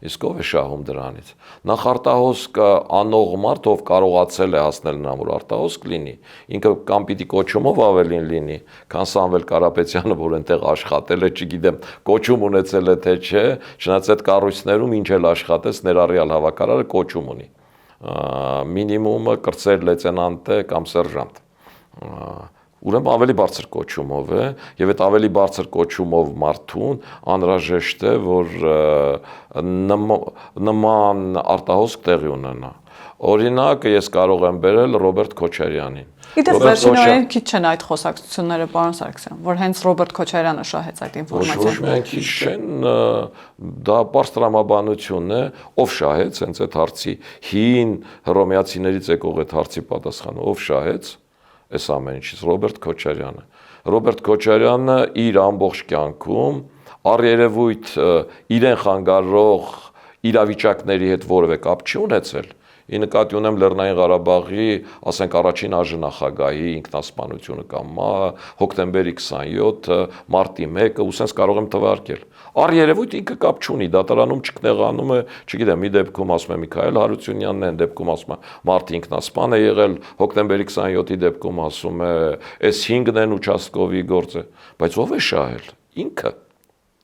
Իսկ ով է շահում դրանից։ Նախ արտահոսքը անող մարդ, ով կարողացել է հասնել նրան, որ արտահոսք լինի, ինքը կամ պիտի կոչումով ավելին լինի, քան Սամվել Կարապետյանը, որ այնտեղ աշխատել է, չգիտեմ, կոչում ունեցել է թե չէ, չնայած այդ կառույցներում ինչ էլ աշխատեց, ներառյալ հավաքարարը կոչում ունի։ Մինիմումը կրտսեր լեյտենանտ է կամ սերժանտ։ Ուրեմն ավելի բարձր կոչումով է, եւ այդ ավելի բարձր կոչումով մարդուն անհրաժեշտ է, որ նման արտահոսք տեղի ունենա։ Օրինակ, ես կարող եմ բերել Ռոբերտ Քոչարյանին։ Իդեպ վերջին օրերին քիչ չեն այդ խոսակցությունները, պարոն Սարգսյան, որ հենց Ռոբերտ Քոչարյանը շահեց այդ ինֆորմացիան։ Ոչ միայն քիչ չեն, դա պարզ տրամաբանություն է, ով շահեց հենց այդ հարցի հին հռոմեացիներից եկող այդ հարցի պատասխանը, ով շահեց այս ամեն ինչից Ռոբերտ Քոչարյանը։ Ռոբերտ Քոչարյանը իր ամբողջ կյանքում առերևույթ իրեն խանգարող իրավիճակների հետ որևէ կապ չի ունեցել։ Ի նկատի ունեմ Լեռնային Ղարաբաղի, ասենք, առաջին արժանախագահի ինքնասպանությունը կամ հոկտեմբերի 27-ը, մարտի 1-ը, ու սենց կարող եմ թվարկել։ Առերևույթ ինքը կապ չունի, դատարանում չկնեղանում է, չգիտեմ, մի դեպքում ասում է Միքայել Հարությունյանն է, այն դեպքում ասում է մարտի ինքնասպան է եղել, հոկտեմբերի 27-ի դեպքում ասում է, այս 5-ն են участковի գործը, բայց ով է շահել։ Ինքը։